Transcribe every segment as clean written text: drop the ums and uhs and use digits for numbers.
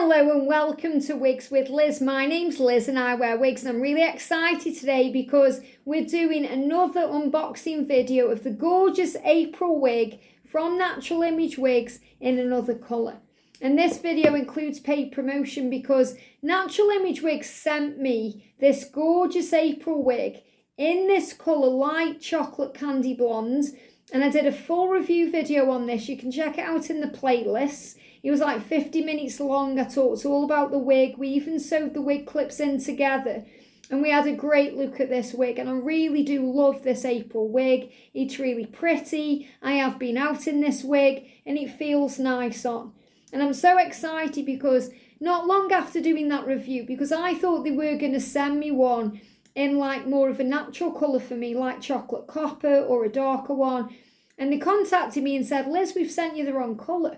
Hello and welcome to Wigs with Liz. My name's Liz and I wear wigs, and I'm really excited today because we're doing another unboxing video of the gorgeous April wig from Natural Image Wigs in another colour. And this video includes paid promotion because Natural Image Wigs sent me this gorgeous April wig in this colour, light chocolate candy blonde, and I did a full review video on this. You can check it out in the playlist. It was like 50 minutes long. I talked all about the wig. We even sewed the wig clips in together. And we had a great look at this wig. And I really do love this April wig. It's really pretty. I have been out in this wig and it feels nice on. And I'm so excited because not long after doing that review, because I thought they were going to send me one in like more of a natural colour for me, like chocolate copper or a darker one. And they contacted me and said, Liz, we've sent you the wrong colour.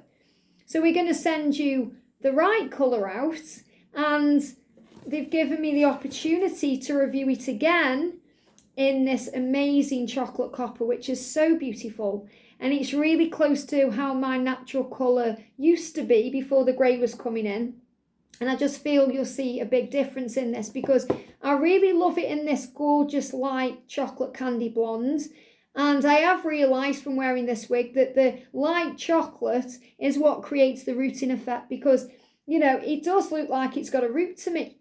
So we're going to send you the right colour out, and they've given me the opportunity to review it again in this amazing chocolate copper, which is so beautiful. And it's really close to how my natural colour used to be before the grey was coming in. And I just feel you'll see a big difference in this because I really love it in this gorgeous light chocolate candy blonde. And I have realised from wearing this wig that the light chocolate is what creates the rooting effect because, you know, it does look like it's got a root to me.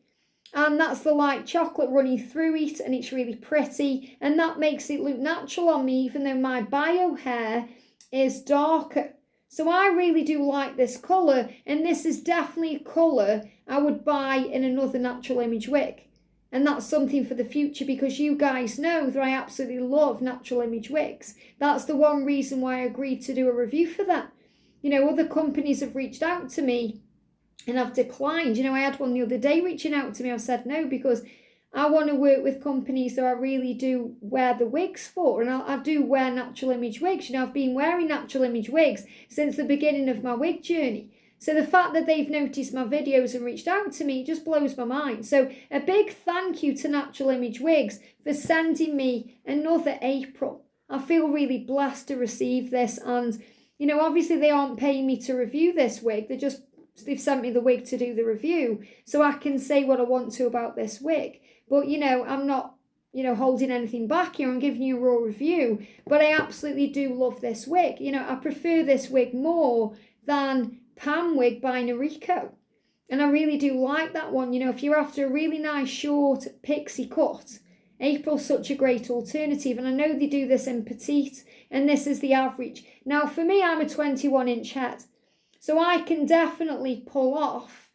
And that's the light chocolate running through it, and it's really pretty. And that makes it look natural on me, even though my bio hair is darker. So I really do like this colour, and this is definitely a colour I would buy in another Natural Image wig. And that's something for the future because you guys know that I absolutely love Natural Image Wigs. That's the one reason why I agreed to do a review for that. You know, other companies have reached out to me and I've declined. You know, I had one the other day reaching out to me. I've said no because I want to work with companies that I really do wear the wigs for. And I do wear Natural Image Wigs. You know, I've been wearing Natural Image Wigs since the beginning of my wig journey. So the fact that they've noticed my videos and reached out to me just blows my mind. So a big thank you to Natural Image Wigs for sending me another April. I feel really blessed to receive this. And, you know, obviously they aren't paying me to review this wig. They've sent me the wig to do the review so I can say what I want to about this wig. But, you know, I'm not, you know, holding anything back here. I'm giving you a raw review. But I absolutely do love this wig. You know, I prefer this wig more than Pam wig by Noriko, and I really do like that one. You know, if you're after a really nice short pixie cut, April's such a great alternative, and I know they do this in petite, and this is the average. Now for me, I'm a 21-inch head, so I can definitely pull off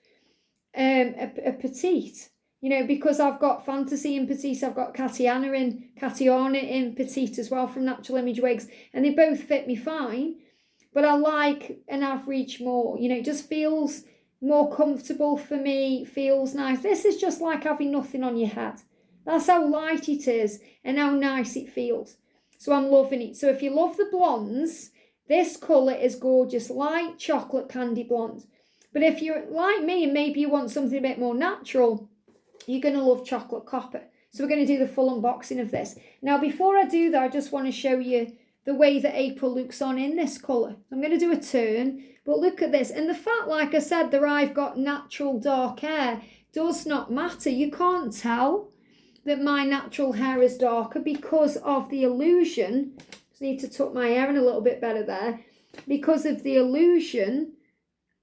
a petite, you know, because I've got Fantasy in petite, I've got Katiana in petite as well from Natural Image Wigs, and they both fit me fine. But I like an average more, you know, it just feels more comfortable for me, feels nice. This is just like having nothing on your head. That's how light it is and how nice it feels. So I'm loving it. So if you love the blondes, this colour is gorgeous, light chocolate candy blonde. But if you're like me and maybe you want something a bit more natural, you're going to love chocolate copper. So we're going to do the full unboxing of this. Now, before I do that, I just want to show you the way that April looks on in this colour. I'm going to do a turn, but look at this. And the fact, like I said, that I've got natural dark hair does not matter. You can't tell that my natural hair is darker because of the illusion. Just need to tuck my hair in a little bit better there. Because of the illusion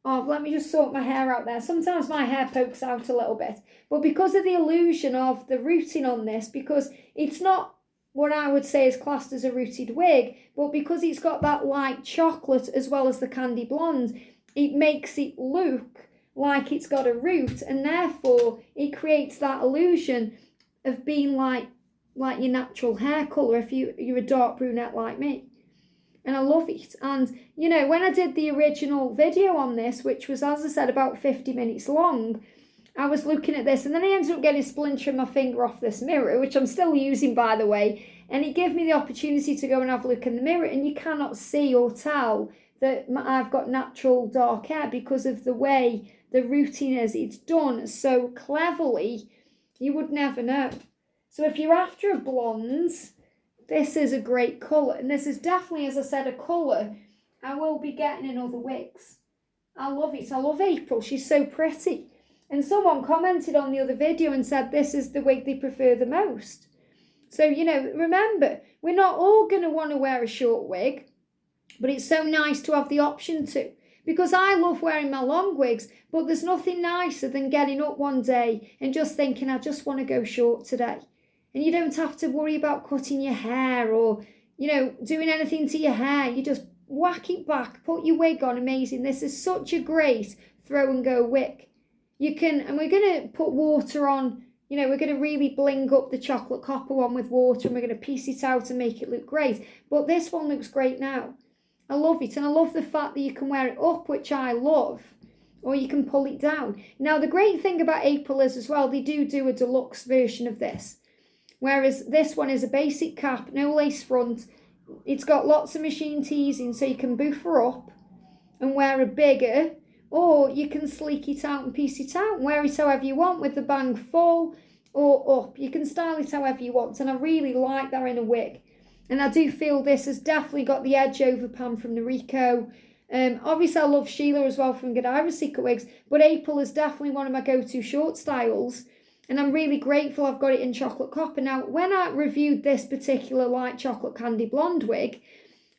of, let me just sort my hair out there. Sometimes my hair pokes out a little bit. But because of the illusion of the rooting on this, because it's not what I would say is classed as a rooted wig, but because it's got that light chocolate as well as the candy blonde, it makes it look like it's got a root, and therefore it creates that illusion of being like your natural hair colour if you're a dark brunette like me. And I love it. And, you know, when I did the original video on this, which was, as I said, about 50 minutes long, I was looking at this and then I ended up getting a splinter in my finger off this mirror, which I'm still using, by the way. And it gave me the opportunity to go and have a look in the mirror, and you cannot see or tell that I've got natural dark hair because of the way the rooting is. It's done so cleverly, you would never know. So if you're after a blonde, this is a great colour. And this is definitely, as I said, a colour I will be getting in other wigs. I love it. I love April. She's so pretty. And someone commented on the other video and said this is the wig they prefer the most. So, you know, remember, we're not all going to want to wear a short wig, but it's so nice to have the option to. Because I love wearing my long wigs, but there's nothing nicer than getting up one day and just thinking, I just want to go short today. And you don't have to worry about cutting your hair or, you know, doing anything to your hair. You just whack it back, put your wig on, amazing. This is such a great throw and go wig. You can, and we're going to put water on, you know, we're going to really bling up the chocolate copper one with water and we're going to piece it out and make it look great. But this one looks great now. I love it, and I love the fact that you can wear it up, which I love, or you can pull it down. Now, the great thing about April is as well, they do a deluxe version of this, whereas this one is a basic cap, no lace front. It's got lots of machine teasing, so you can boof her up and wear a bigger, or you can sleek it out and piece it out and wear it however you want with the bang full or up. You can style it however you want, and I really like that in a wig. And I do feel this has definitely got the edge over Pam from Noriko. Obviously, I love Sheila as well from Godiva Secret Wigs. But April is definitely one of my go-to short styles. And I'm really grateful I've got it in chocolate copper. Now, when I reviewed this particular light chocolate candy blonde wig,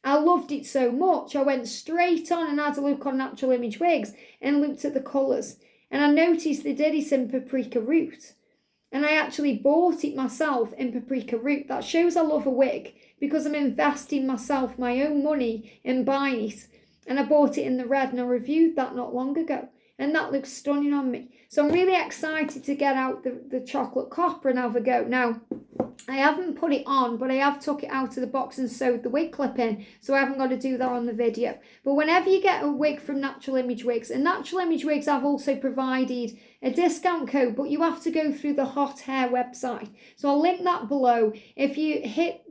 I loved it so much. I went straight on and had a look on Natural Image Wigs and looked at the colours. And I noticed they did it in paprika root. And I actually bought it myself in paprika root. That shows I love a wig, because I'm investing myself, my own money in buying it. And I bought it in the red, and I reviewed that not long ago. And that looks stunning on me. So I'm really excited to get out the chocolate copper and have a go. Now, I haven't put it on, but I have took it out of the box and sewed the wig clip in. So I haven't got to do that on the video. But whenever you get a wig from Natural Image Wigs, and Natural Image Wigs have also provided a discount code, but you have to go through the Hot Hair website. So I'll link that below. If you hit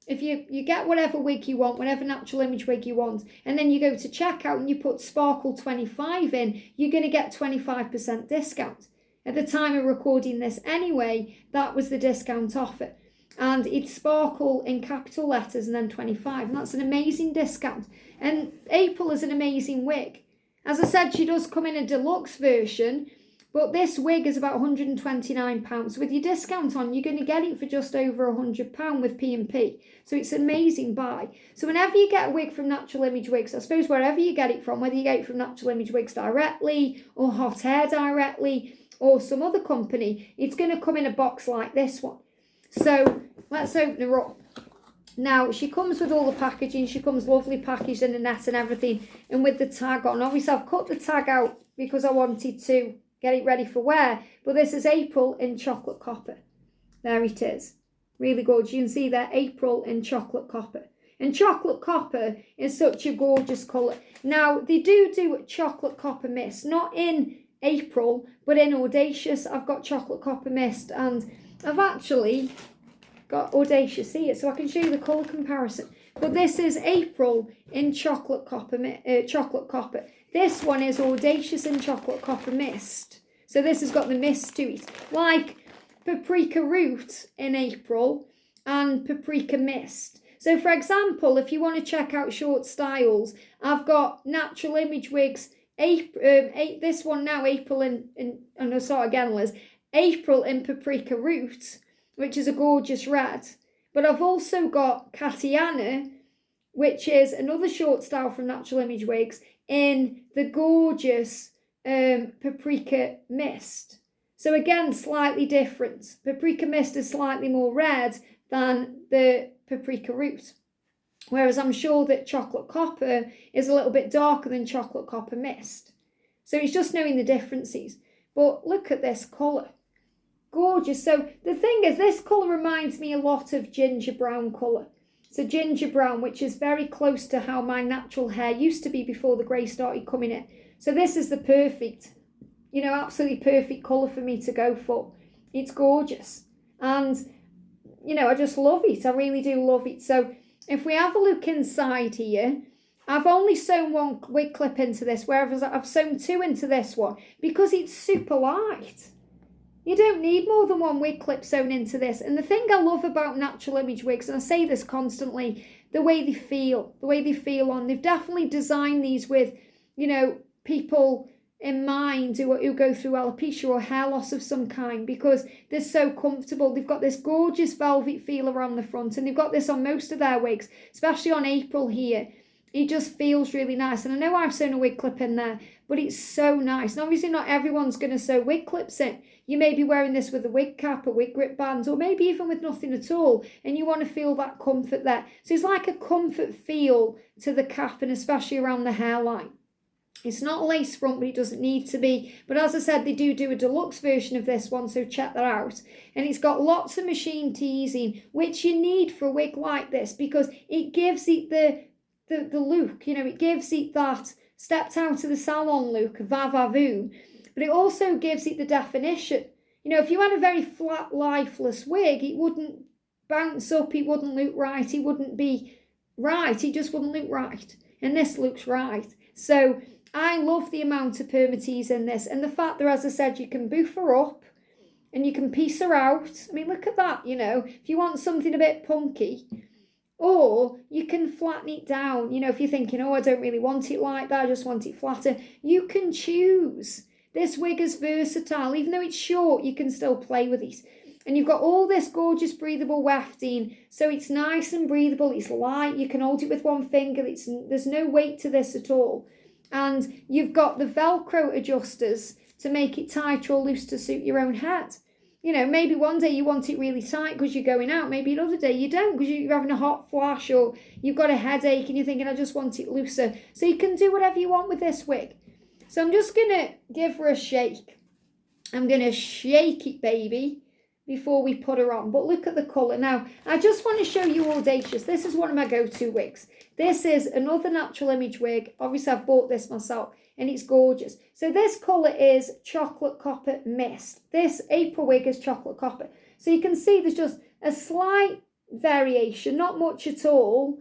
if you get whatever wig you want, whatever Natural Image wig you want, and then you go to checkout and you put Sparkle 25 in, you're going to get 25% discount. At the time of recording this anyway, that was the discount offer. And it's Sparkle in capital letters and then 25. And that's an amazing discount. And April is an amazing wig. As I said, she does come in a deluxe version, but this wig is about £129. So with your discount on, you're going to get it for just over £100 with P&P. So it's an amazing buy. So whenever you get a wig from Natural Image Wigs, I suppose wherever you get it from, whether you get it from Natural Image Wigs directly or Hot Hair directly or some other company, it's going to come in a box like this one. So let's open her up. Now, she comes with all the packaging. She comes lovely packaged in a net and everything, and with the tag on. Obviously, I've cut the tag out because I wanted to get it ready for wear. But this is April in chocolate copper. There it is. Really gorgeous. You can see there, April in chocolate copper. And chocolate copper is such a gorgeous colour. Now, they do chocolate copper mist. Not in April, but in Audacious. I've got chocolate copper mist, and I've actually got Audacious here, so I can show you the colour comparison. But this is April in chocolate copper. This one is Audacious in chocolate copper mist. So this has got the mist to it, like paprika root in April and paprika mist. So for example, if you want to check out short styles, I've got Natural Image Wigs. This one now, April April in paprika root, which is a gorgeous red. But I've also got Katiana, which is another short style from Natural Image Wigs, in the gorgeous paprika mist. So again, slightly different. Paprika mist is slightly more red than the paprika root. Whereas I'm sure that chocolate copper is a little bit darker than chocolate copper mist. So it's just knowing the differences. But look at this colour. Gorgeous. So the thing is, this colour reminds me a lot of ginger brown colour. So ginger brown, which is very close to how my natural hair used to be before the grey started coming in. So this is the perfect, absolutely perfect colour for me to go for. It's gorgeous. And, I just love it. I really do love it. So if we have a look inside here, I've only sewn one wig clip into this, whereas I've sewn two into this one because it's super light. You don't need more than one wig clip sewn into this. And the thing I love about Natural Image Wigs, and I say this constantly, the way they feel on. They've definitely designed these with, people in mind who go through alopecia or hair loss of some kind, because they're so comfortable. They've got this gorgeous velvet feel around the front, and they've got this on most of their wigs, especially on April here. It just feels really nice. And I know I've sewn a wig clip in there, but it's so nice. And obviously not everyone's going to sew wig clips in. You may be wearing this with a wig cap, a wig grip band, or maybe even with nothing at all, and you want to feel that comfort there. So it's like a comfort feel to the cap, and especially around the hairline. It's not a lace front, but it doesn't need to be. But as I said, they do a deluxe version of this one, so check that out. And it's got lots of machine teasing, which you need for a wig like this, because it gives it the look, it gives it that stepped out of the salon look, va-va-voom, but it also gives it the definition. If you had a very flat, lifeless wig, it wouldn't bounce up, it wouldn't look right, it wouldn't be right, it just wouldn't look right. And this looks right. So I love the amount of permatease in this, and the fact that, as I said, you can boof her up and you can piece her out. I mean, look at that, if you want something a bit punky, or you can flatten it down. If you're thinking, I don't really want it like that, I just want it flatter, you can choose. This wig is versatile. Even though it's short, you can still play with it. And you've got all this gorgeous breathable wefting, so it's nice and breathable, it's light, you can hold it with one finger, there's no weight to this at all. And you've got the Velcro adjusters to make it tight or loose to suit your own head. Maybe one day you want it really tight because you're going out. Maybe another day you don't because you're having a hot flash, or you've got a headache and you're thinking, I just want it looser. So you can do whatever you want with this wig. So I'm just going to give her a shake. I'm going to shake it, baby, before we put her on. But look at the colour. Now, I just want to show you Audacious. This is one of my go-to wigs. This is another Natural Image wig. Obviously, I've bought this myself, and it's gorgeous. So this colour is Chocolate Copper Mist. This April wig is Chocolate Copper. So you can see there's just a slight variation, not much at all,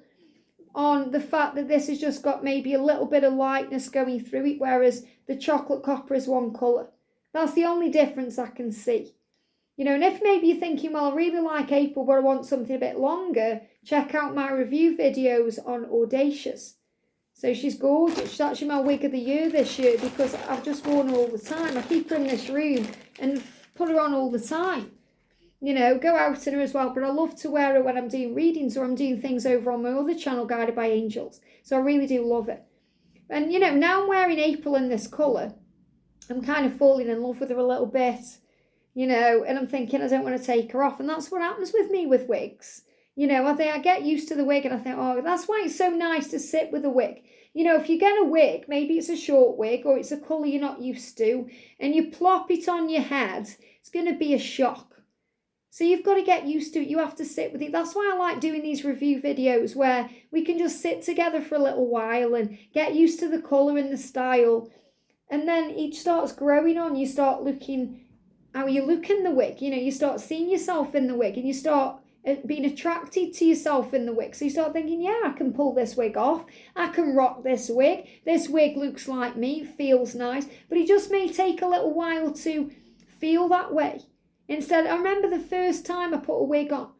on the fact that this has just got maybe a little bit of lightness going through it, whereas the Chocolate Copper is one colour. That's the only difference I can see. And if maybe you're thinking, well, I really like April, but I want something a bit longer, check out my review videos on Audacious. So she's gorgeous. She's actually my wig of the year this year because I've just worn her all the time. I keep her in this room and put her on all the time. Go out in her as well. But I love to wear her when I'm doing readings or I'm doing things over on my other channel, Guided by Angels. So I really do love it. And, now I'm wearing April in this colour. I'm kind of falling in love with her a little bit, and I'm thinking I don't want to take her off. And that's what happens with me with wigs. I think I get used to the wig and I think, that's why it's so nice to sit with a wig. If you get a wig, maybe it's a short wig or it's a colour you're not used to, and you plop it on your head, it's going to be a shock. So you've got to get used to it. You have to sit with it. That's why I like doing these review videos where we can just sit together for a little while and get used to the colour and the style. And then it starts growing on. You start looking how you look in the wig. You start seeing yourself in the wig and you start being attracted to yourself in the wig. So you start thinking, yeah, I can pull this wig off. I can rock this wig. This wig looks like me. It feels nice. But it just may take a little while to feel that way. Instead, I remember the first time I put a wig on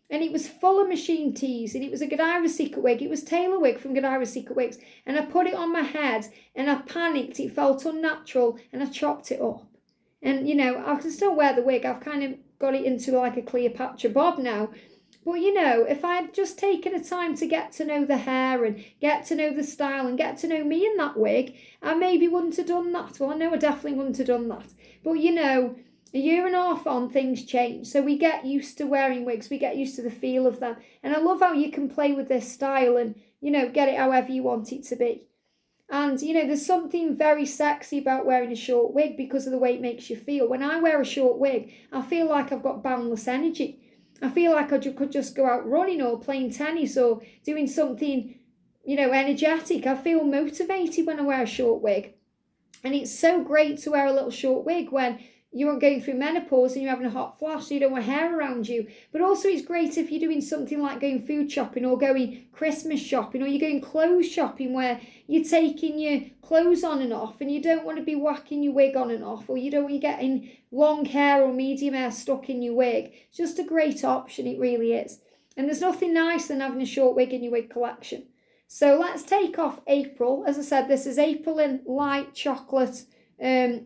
and it was full of machine tease and it was a Godiva Secret wig. It was Taylor wig from Godiva Secret Wigs. And I put it on my head and I panicked. It felt unnatural and I chopped it up. And, I can still wear the wig. I've kind of got it into like a Cleopatra bob now. But, if I had just taken the time to get to know the hair and get to know the style and get to know me in that wig, I maybe wouldn't have done that. Well, I know I definitely wouldn't have done that. But, a year and a half on, things change. So we get used to wearing wigs. We get used to the feel of them. And I love how you can play with this style and, get it however you want it to be. And, there's something very sexy about wearing a short wig because of the way it makes you feel. When I wear a short wig, I feel like I've got boundless energy. I feel like I could just go out running or playing tennis or doing something, energetic. I feel motivated when I wear a short wig. And it's so great to wear a little short wig when you're going through menopause and you're having a hot flash, so you don't want hair around you. But also it's great if you're doing something like going food shopping or going Christmas shopping or you're going clothes shopping where you're taking your clothes on and off and you don't want to be whacking your wig on and off, or you don't want you getting long hair or medium hair stuck in your wig. It's just a great option, it really is. And there's nothing nicer than having a short wig in your wig collection. So let's take off April. As I said, this is April in light chocolate candy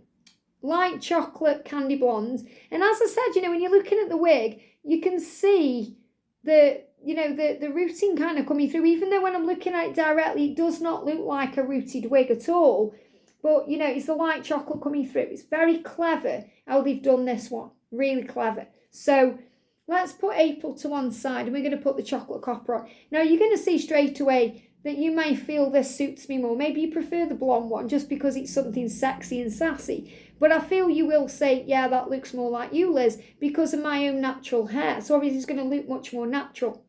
blonde. And as I said, when you're looking at the wig, you can see the rooting kind of coming through, even though when I'm looking at it directly, it does not look like a rooted wig at all. But, it's the light chocolate coming through. It's very clever how they've done this one. Really clever. So let's put April to one side and we're going to put the chocolate copper on. Now, you're going to see straight away that you may feel this suits me more. Maybe you prefer the blonde one just because it's something sexy and sassy. But I feel you will say, yeah, that looks more like you, Liz, because of my own natural hair. So obviously it's going to look much more natural.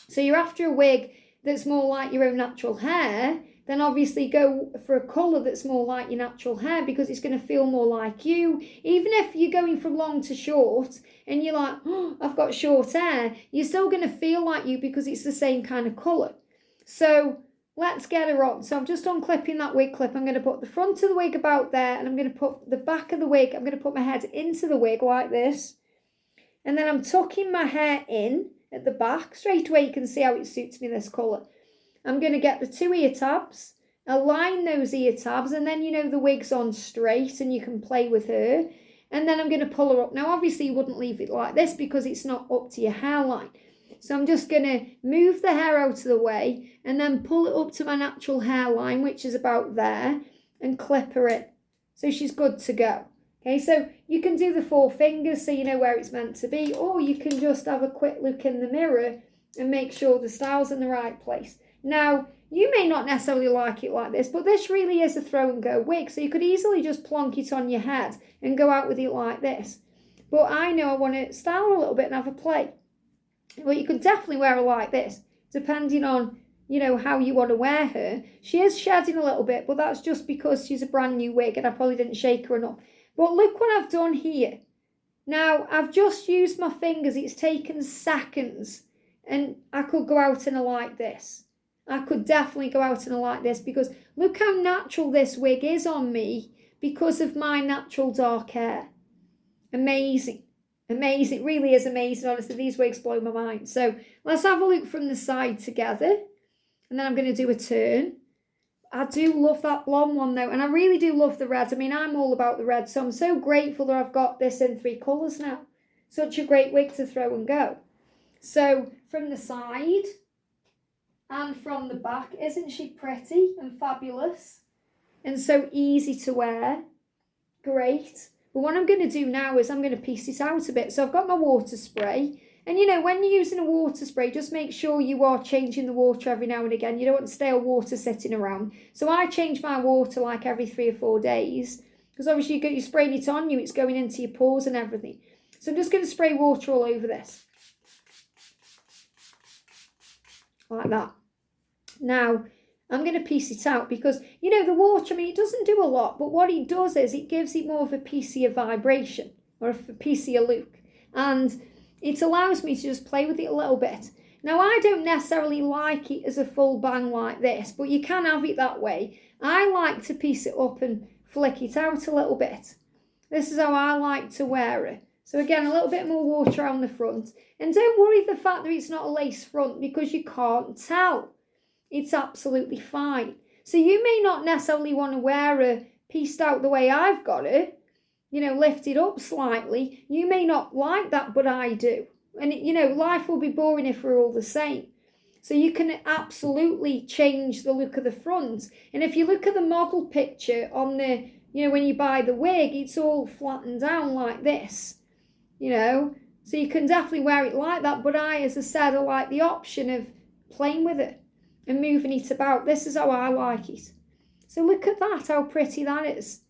So you're after a wig that's more like your own natural hair, then obviously go for a colour that's more like your natural hair because it's going to feel more like you. Even if you're going from long to short and you're like, oh, I've got short hair, you're still going to feel like you because it's the same kind of colour. So let's get her on. So I'm just unclipping that wig clip. I'm going to put the front of the wig about there and I'm going to put the back of the wig, I'm going to put my head into the wig like this. And then I'm tucking my hair in at the back. Straight away you can see how it suits me this colour. I'm going to get the 2 ear tabs, align those ear tabs, and then the wig's on straight and you can play with her. And then I'm going to pull her up. Now obviously you wouldn't leave it like this because it's not up to your hairline. So I'm just going to move the hair out of the way and then pull it up to my natural hairline, which is about there, and clip her in. So she's good to go. Okay, so you can do the 4 fingers so you know where it's meant to be, or you can just have a quick look in the mirror and make sure the style's in the right place. Now, you may not necessarily like it like this, but this really is a throw and go wig, so you could easily just plonk it on your head and go out with it like this. But I know I want to style her a little bit and have a play. Well, you could definitely wear her like this, depending on, how you want to wear her. She is shedding a little bit, but that's just because she's a brand new wig and I probably didn't shake her enough. But look what I've done here. Now, I've just used my fingers. It's taken seconds. And I could go out in her like this. I could definitely go out in her like this because look how natural this wig is on me because of my natural dark hair. Amazing. Amazing. It really is amazing, honestly. These wigs blow my mind. So let's have a look from the side together. And then I'm going to do a turn. I do love that blonde one though. And I really do love the red. I mean, I'm all about the red. So I'm so grateful that I've got this in 3 colours now. Such a great wig to throw and go. So from the side and from the back, isn't she pretty and fabulous? And so easy to wear. Great. But what I'm going to do now is I'm going to piece it out a bit. So I've got my water spray. And when you're using a water spray, just make sure you are changing the water every now and again. You don't want stale water sitting around. So I change my water like every 3 or 4 days. Because obviously you're spraying it on you, it's going into your pores and everything. So I'm just going to spray water all over this. Like that. Now, I'm going to piece it out because, the water, it doesn't do a lot, but what it does is it gives it more of a piecier vibration or a piecier look. And it allows me to just play with it a little bit. Now, I don't necessarily like it as a full bang like this, but you can have it that way. I like to piece it up and flick it out a little bit. This is how I like to wear it. So again, a little bit more water on the front. And don't worry the fact that it's not a lace front because you can't tell. It's absolutely fine. So you may not necessarily want to wear a pieced out the way I've got it, lifted up slightly. You may not like that, but I do. And, life will be boring if we're all the same. So you can absolutely change the look of the front. And if you look at the model picture on the, when you buy the wig, it's all flattened down like this, So you can definitely wear it like that. But I, as I said, I like the option of playing with it and moving it about. This is how I like it. So look at that, how pretty that is.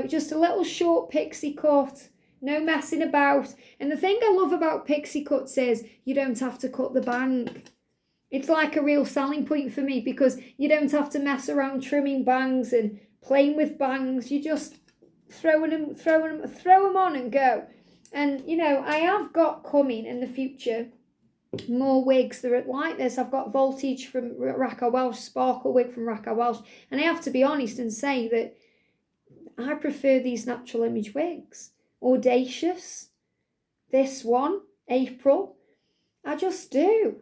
Just a little short pixie cut, no messing about. And the thing I love about pixie cuts is you don't have to cut the bang. It's like a real selling point for me because you don't have to mess around trimming bangs and playing with bangs. You just throw them on and go. And, I have got coming in the future more wigs that are like this. I've got Voltage from Raquel Welch, Sparkle wig from Raquel Welch. And I have to be honest and say that I prefer these Natural Image wigs. Audacious. This one, April. I just do.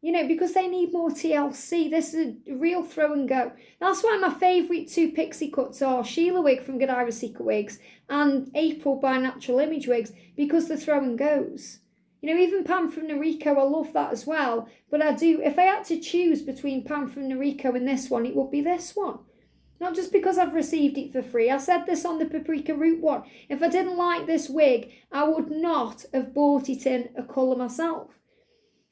because they need more TLC. This is a real throw and go. That's why my favourite two pixie cuts are Sheila Wig from Godiva Secret Wigs and April by Natural Image Wigs, because the throw and goes. Even Pam from Noriko, I love that as well. But if I had to choose between Pam from Noriko and this one, it would be this one. Not just because I've received it for free. I said this on the Paprika Root one. If I didn't like this wig, I would not have bought it in a colour myself.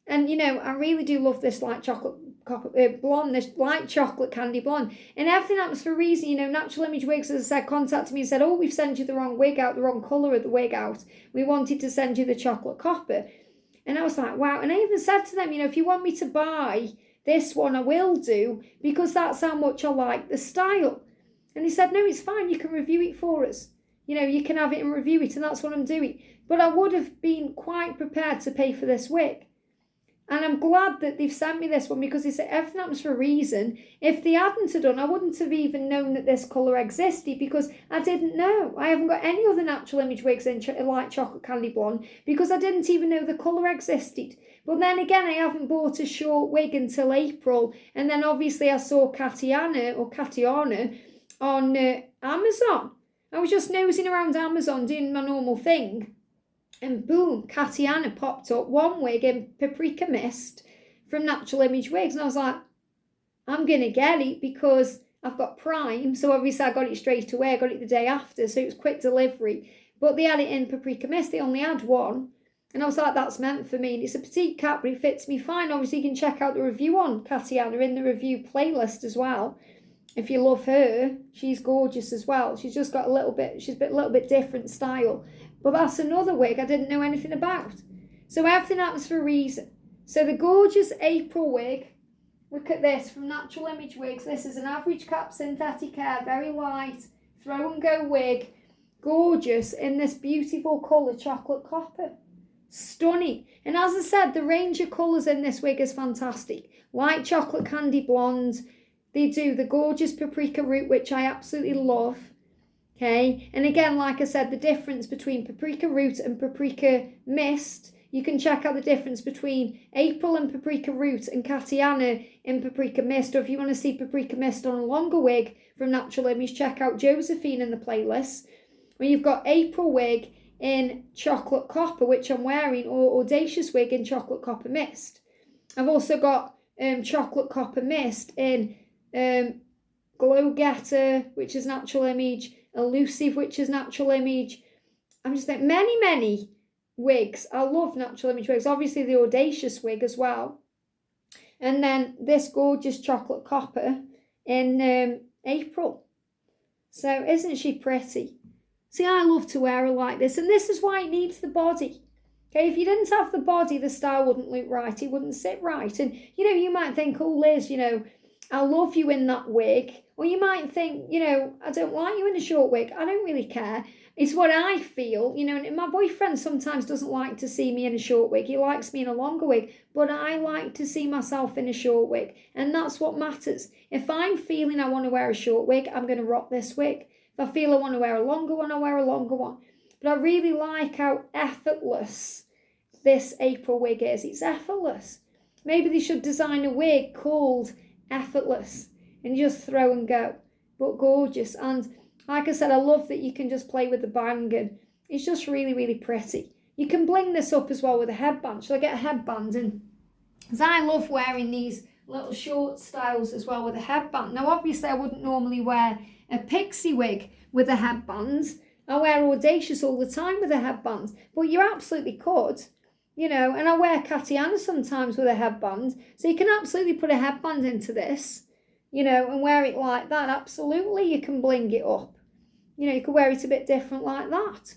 And, I really do love this light chocolate blonde, this light chocolate candy blonde. And everything happens for a reason. Natural Image Wigs, as I said, contacted me and said, we've sent you the wrong wig out, the wrong colour of the wig out. We wanted to send you the chocolate copper. And I was like, wow. And I even said to them, if you want me to buy this one, I will do, because that's how much I like the style. And they said, no, it's fine. You can review it for us. You can have it and review it. And that's what I'm doing. But I would have been quite prepared to pay for this wig. And I'm glad that they've sent me this one, because they said everything happens for a reason. If they hadn't have done, I wouldn't have even known that this colour existed, because I didn't know. I haven't got any other Natural Image Wigs in light chocolate candy blonde, because I didn't even know the colour existed. But then again, I haven't bought a short wig until April. And then obviously I saw Katiana on Amazon. I was just nosing around Amazon doing my normal thing. And boom, Katiana popped up, one wig in Paprika Mist from Natural Image Wigs. And I was like, I'm going to get it because I've got Prime. So obviously I got it straight away. I got it the day after. So it was quick delivery. But they had it in Paprika Mist. They only had one. And I was like, that's meant for me. And it's a petite cap, but it fits me fine. Obviously, you can check out the review on Katiana in the review playlist as well. If you love her, she's gorgeous as well. She's just got a little bit different style. But that's another wig I didn't know anything about. So everything happens for a reason. So the gorgeous April wig, look at this, from Natural Image Wigs. This is an average cap synthetic hair, very light, throw and go wig. Gorgeous in this beautiful colour, chocolate copper. Stunning. And as I said, the range of colours in this wig is fantastic. Light chocolate candy blonde. They do the gorgeous Paprika Root, which I absolutely love. Okay, and again, like I said, the difference between Paprika Root and Paprika Mist, you can check out the difference between April and Paprika Root and Katiana in Paprika Mist. Or if you want to see Paprika Mist on a longer wig from Natural Image, check out Josephine in the playlist. Where you've got April wig in chocolate copper, which I'm wearing, or Audacious wig in chocolate copper mist. I've also got chocolate copper mist in Glow Getter, which is Natural Image, Elusive, which is Natural Image. I'm just thinking many wigs. I love Natural Image wigs. Obviously the Audacious wig as well. And then this gorgeous chocolate copper in April. So isn't she pretty? See, I love to wear her like this. And this is why it needs the body. Okay, if you didn't have the body, the style wouldn't look right. It wouldn't sit right. And, you might think, oh, Liz, I love you in that wig. Or you might think, I don't like you in a short wig. I don't really care. It's what I feel, and my boyfriend sometimes doesn't like to see me in a short wig. He likes me in a longer wig, but I like to see myself in a short wig. And that's what matters. If I'm feeling I want to wear a short wig, I'm going to rock this wig. If I feel I want to wear a longer one, I'll wear a longer one. But I really like how effortless this April wig is. It's effortless. Maybe they should design a wig called Effortless and just throw and go. But gorgeous. And like I said, I love that you can just play with the bang, and it's just really, really pretty. You can bling this up as well with a headband. Shall I get a headband in? Because I love wearing these little short styles as well with a headband. Now, obviously, I wouldn't normally wear a pixie wig with a headband. I wear Audacious all the time with a headband. But you absolutely could, and I wear Katiana sometimes with a headband. So you can absolutely put a headband into this, and wear it like that. Absolutely, you can bling it up. You could wear it a bit different like that.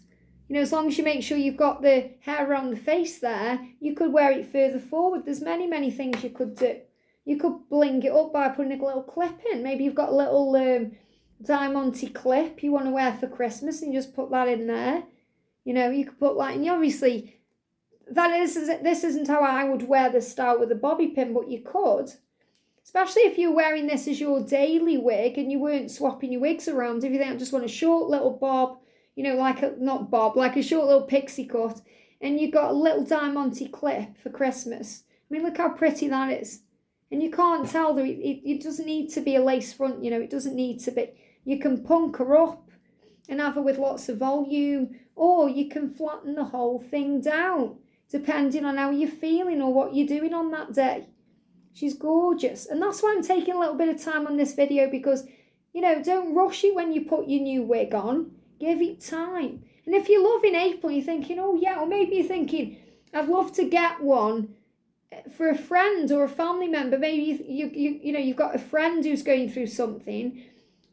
As long as you make sure you've got the hair around the face there, you could wear it further forward. There's many things you could do. You could bling it up by putting a little clip in. Maybe you've got a little diamante clip you want to wear for Christmas and just put that in there. You could put that in. Obviously, this isn't how I would wear this style with a bobby pin, but you could. Especially if you're wearing this as your daily wig and you weren't swapping your wigs around. If you think I just want a short little bob, like a short little pixie cut, and you got a little diamante clip for Christmas. mean, look how pretty that is. And you can't tell that it doesn't need to be a lace front, you know, it doesn't need to be. You can punk her up and have her with lots of volume, or you can flatten the whole thing down, depending on how you're feeling or what you're doing on that day. She's gorgeous. And that's why I'm taking a little bit of time on this video, because, you know, don't rush it when you put your new wig on. Give it time. And if you're loving April, you're thinking, oh yeah, or maybe you're thinking, I'd love to get one for a friend or a family member. Maybe you know, you've got a friend who's going through something,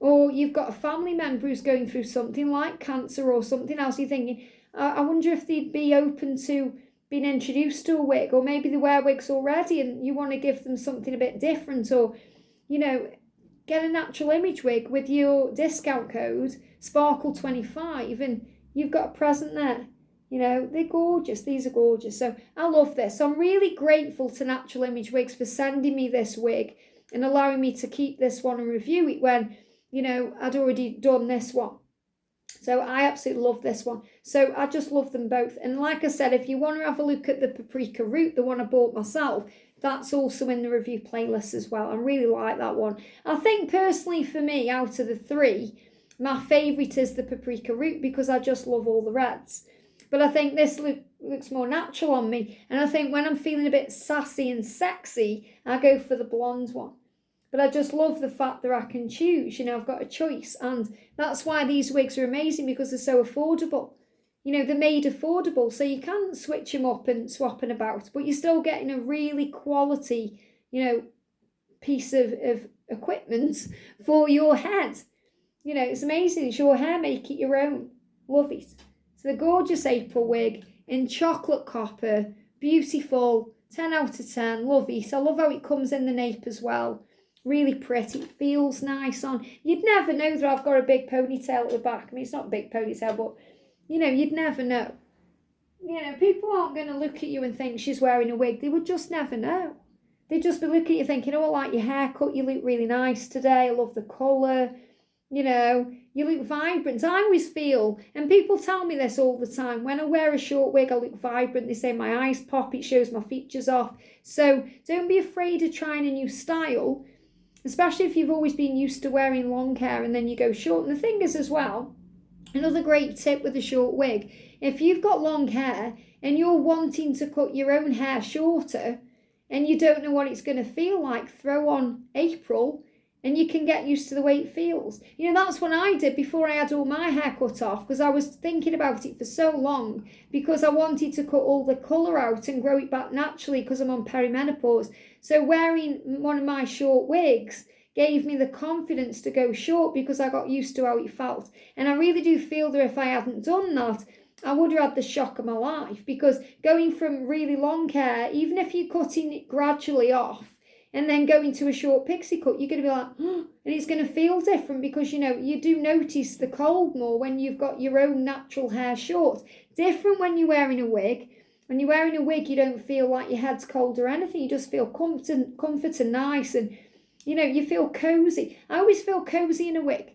or you've got a family member who's going through something like cancer or something else. You're thinking, I wonder if they'd be open to being introduced to a wig, or maybe they wear wigs already and you want to give them something a bit different, or, you know, get a Natural Image wig with your discount code Sparkle25 and you've got a present there. You know, they're gorgeous. These are gorgeous. So I love this. So I'm really grateful to Natural Image Wigs for sending me this wig and allowing me to keep this one and review it when, you know, I'd already done this one. So I absolutely love this one. So I just love them both. And like I said, if you want to have a look at the Paprika Root, the one I bought myself, that's also in the review playlist as well. I really like that one. I think personally for me, out of the three, my favourite is the Paprika Root, because I just love all the reds. But I think this looks more natural on me. And I think when I'm feeling a bit sassy and sexy, I go for the blonde one. But I just love the fact that I can choose. You know, I've got a choice. And that's why these wigs are amazing, because they're so affordable. You know, they're made affordable. So you can switch them up and swap them about. But you're still getting a really quality, you know, piece of equipment for your head. You know, it's amazing. It's your hair. Make it your own. Love it. So the gorgeous April wig in chocolate copper, beautiful, 10 out of 10, love it. I love how it comes in the nape as well. Really pretty, it feels nice on. You'd never know that I've got a big ponytail at the back. I mean, it's not a big ponytail, but, you know, you'd never know. You know, people aren't going to look at you and think she's wearing a wig. They would just never know. They'd just be looking at you thinking, oh, I like your haircut, you look really nice today, I love the colour. You know, you look vibrant. I always feel, and people tell me this all the time, when I wear a short wig, I look vibrant. They say my eyes pop, it shows my features off. So don't be afraid of trying a new style, especially if you've always been used to wearing long hair and then you go short. And the thing is as well, another great tip with a short wig, if you've got long hair and you're wanting to cut your own hair shorter and you don't know what it's going to feel like, throw on April and you can get used to the way it feels. You know, that's what I did before I had all my hair cut off, because I was thinking about it for so long, because I wanted to cut all the colour out and grow it back naturally because I'm on perimenopause. So wearing one of my short wigs gave me the confidence to go short, because I got used to how it felt. And I really do feel that if I hadn't done that, I would have had the shock of my life, because going from really long hair, even if you're cutting it gradually off, and then going to a short pixie cut, you're going to be like, oh, and it's going to feel different, because, you know, you do notice the cold more when you've got your own natural hair short. Different when you're wearing a wig. When you're wearing a wig, you don't feel like your head's cold or anything. You just feel comfort and nice, and, you know, you feel cosy. I always feel cosy in a wig.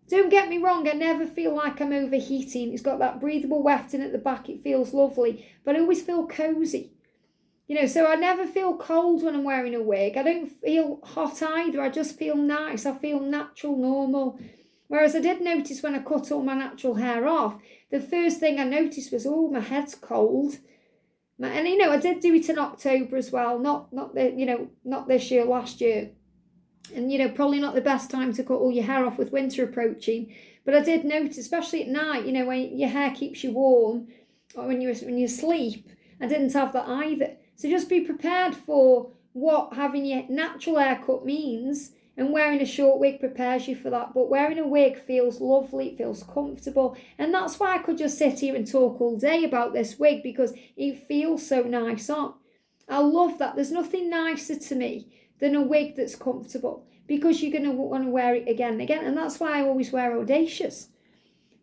Don't get me wrong, I never feel like I'm overheating. It's got that breathable wefting at the back. It feels lovely, but I always feel cosy. You know, so I never feel cold when I'm wearing a wig. I don't feel hot either. I just feel nice. I feel natural, normal. Whereas I did notice when I cut all my natural hair off, the first thing I noticed was, oh, my head's cold. And, you know, I did do it in October as well. Not this year, last year. And, you know, probably not the best time to cut all your hair off with winter approaching. But I did notice, especially at night, you know, when your hair keeps you warm, or when you sleep, I didn't have that either. So just be prepared for what having your natural haircut means, and wearing a short wig prepares you for that. But wearing a wig feels lovely, it feels comfortable, and that's why I could just sit here and talk all day about this wig, because it feels so nice on. I love that. There's nothing nicer to me than a wig that's comfortable, because you're going to want to wear it again and again, and that's why I always wear Audacious.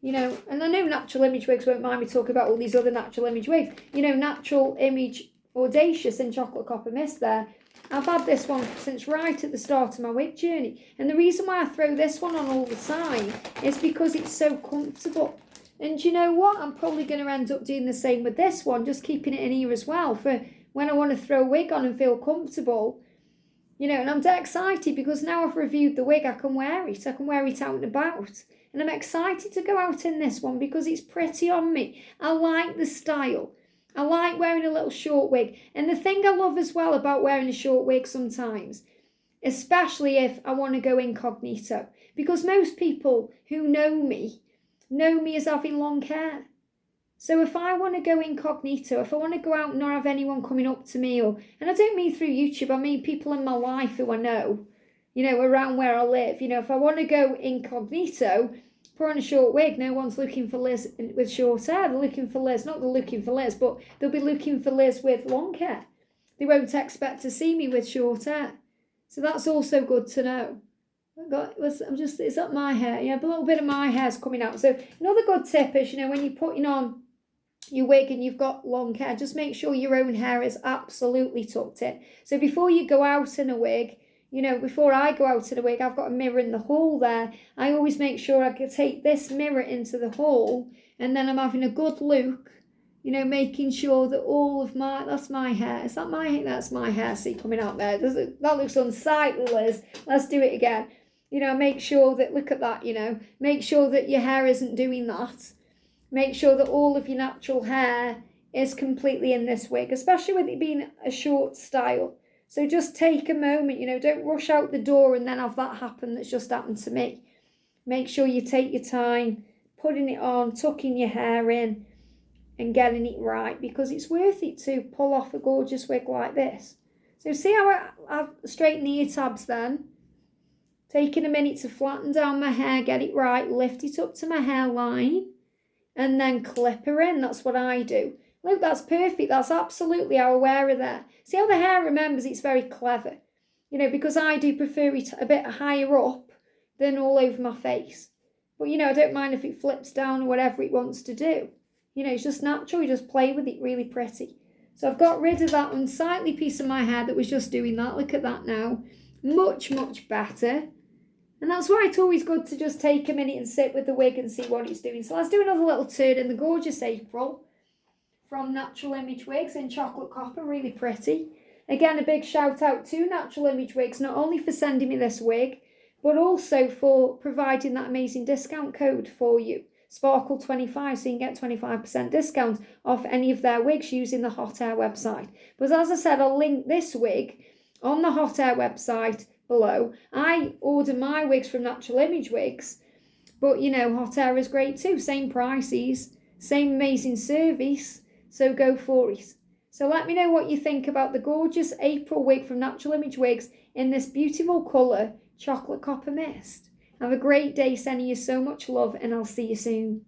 You know, and I know Natural Image Wigs won't mind me talking about all these other Natural Image wigs. You know, Natural Image Audacious in Chocolate Copper Mist there. I've had this one since right at the start of my wig journey. And the reason why I throw this one on all the time is because it's so comfortable. And you know what? I'm probably going to end up doing the same with this one, just keeping it in here as well for when I want to throw a wig on and feel comfortable, you know, and I'm dead excited because now I've reviewed the wig, I can wear it. I can wear it out and about. And I'm excited to go out in this one because it's pretty on me. I like the style. I like wearing a little short wig. And the thing I love as well about wearing a short wig sometimes, especially if I want to go incognito, because most people who know me as having long hair. So if I want to go incognito, if I want to go out and not have anyone coming up to me, and I don't mean through YouTube, I mean people in my life who I know, you know, around where I live. You know, if I want to go incognito, put on a short wig, no one's looking for Liz with short hair. They're looking for Liz, not they're looking for Liz, but they'll be looking for Liz with long hair. They won't expect to see me with short hair. So that's also good to know. It's up my hair, yeah, but a little bit of my hair's coming out. So another good tip is, you know, when you're putting on your wig and you've got long hair, just make sure your own hair is absolutely tucked in. So before you go out in a wig, you know, before I go out in a wig, I've got a mirror in the hall there. I always make sure I can take this mirror into the hall, and then I'm having a good look, you know, making sure that all of that's my hair. Is that my hair? That's my hair, see, coming out there. That looks unsightly, Liz. Let's do it again. You know, make sure that, look at that, you know, make sure that your hair isn't doing that. Make sure that all of your natural hair is completely in this wig, especially with it being a short style. So just take a moment, you know, don't rush out the door and then have that happen that's just happened to me. Make sure you take your time, putting it on, tucking your hair in and getting it right, because it's worth it to pull off a gorgeous wig like this. So see how I straighten the ear tabs then? Taking a minute to flatten down my hair, get it right, lift it up to my hairline, and then clip her in. That's what I do. Look, that's perfect. That's absolutely how I wear her there. See how the hair remembers? It's very clever. You know, because I do prefer it a bit higher up than all over my face. But, you know, I don't mind if it flips down or whatever it wants to do. You know, it's just natural. You just play with it really pretty. So I've got rid of that unsightly piece of my hair that was just doing that. Look at that now. Much, much better. And that's why it's always good to just take a minute and sit with the wig and see what it's doing. So let's do another little turn in the gorgeous April from Natural Image Wigs in chocolate copper, really pretty. Again, a big shout out to Natural Image Wigs, not only for sending me this wig, but also for providing that amazing discount code for you, Sparkle25, so you can get 25% discount off any of their wigs using the Hot Air website. But as I said, I'll link this wig on the Hot Air website below. I order my wigs from Natural Image Wigs, but you know, Hot Air is great too. Same prices, same amazing service, so go for it. So let me know what you think about the gorgeous April wig from Natural Image Wigs in this beautiful colour, chocolate copper mist. Have a great day, sending you so much love, and I'll see you soon.